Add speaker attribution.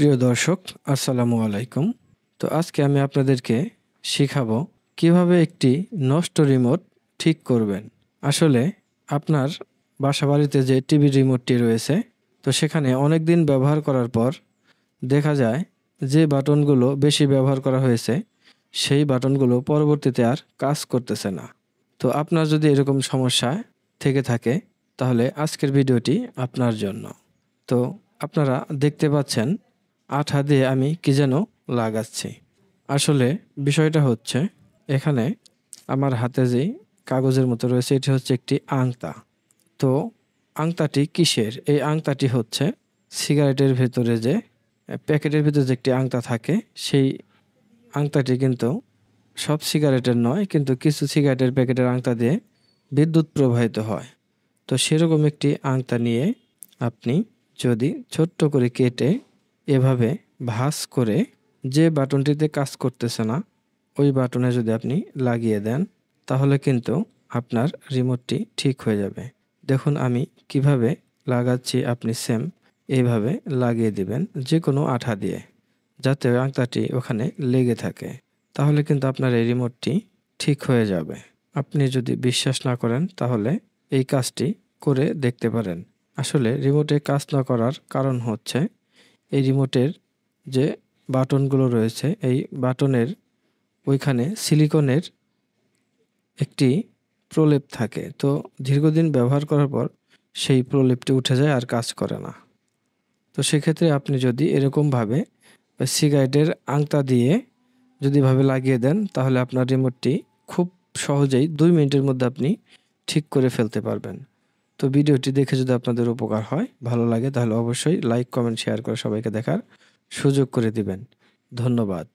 Speaker 1: প্রিয় দর্শক, আসসালামু আলাইকুম। তো আজকে আমি আপনাদেরকে শিখাবো কিভাবে একটি নষ্ট রিমোট ঠিক করবেন। আসলে আপনার বাসাবাড়িতে যে টিভি রিমোটটি রয়েছে, তো সেখানে অনেক দিন ব্যবহার করার পর দেখা যায় যে বাটনগুলো বেশি ব্যবহার করা হয়েছে সেই বাটনগুলো পরবর্তীতে আর কাজ করতেছে না। তো আপনার যদি এরকম সমস্যা থেকে থাকে তাহলে আজকের ভিডিওটি আপনার জন্য। তো আপনারা দেখতে পাচ্ছেন আঠা দিয়ে আমি কি যেন লাগাচ্ছি। আসলে বিষয়টা হচ্ছে এখানে আমার হাতে যে কাগজের মতো রয়েছে এটি হচ্ছে একটি আংতা। তো আংতাটি কিসের? এই আংতাটি হচ্ছে সিগারেটের ভেতরে যে প্যাকেটের ভিতরে যে একটি আংতা থাকে সেই আংতাটি কিন্তু সব সিগারেটের নয়, কিন্তু কিছু সিগারেটের প্যাকেটের আংতা দিয়ে বিদ্যুৎ প্রবাহিত হয়। তো সেরকম একটি আংতা নিয়ে আপনি যদি ছোট্ট করে কেটে এভাবে ভাঁজ করে যে বাটনটিতে কাজ করতেছে না ওই বাটনে যদি আপনি লাগিয়ে দেন তাহলে কিন্তু আপনার রিমোটটি ঠিক হয়ে যাবে। দেখুন আমি কিভাবে লাগাচ্ছি, আপনি সেম এইভাবে লাগিয়ে দিবেন যে কোনো আঠা দিয়ে, যাতে ওই আংটাটি ওখানে লেগে থাকে। তাহলে কিন্তু আপনার এই রিমোটটি ঠিক হয়ে যাবে। আপনি যদি বিশ্বাস না করেন তাহলে এই কাজটি করে দেখতে পারেন। আসলে রিমোটে কাজ না করার কারণ হচ্ছে এই রিমোটের যে বাটনগুলো রয়েছে এই বাটনের ওইখানে সিলিকনের একটি প্রলেপ থাকে। তো দীর্ঘদিন ব্যবহার করার পর সেই প্রলেপটি উঠে যায় আর কাজ করে না। তো সেক্ষেত্রে আপনি যদি এরকমভাবে সিগারেটের আংতা দিয়ে যদি ভাবে লাগিয়ে দেন তাহলে আপনার রিমোটটি খুব সহজেই 2 মিনিটের মধ্যে আপনি ঠিক করে ফেলতে পারবেন। তো ভিডিওটি দেখে যদি আপনাদের উপকার হয়, ভালো লাগে, তাহলে অবশ্যই লাইক, কমেন্ট, শেয়ার করে সবাইকে দেখার সুযোগ করে দিবেন। ধন্যবাদ।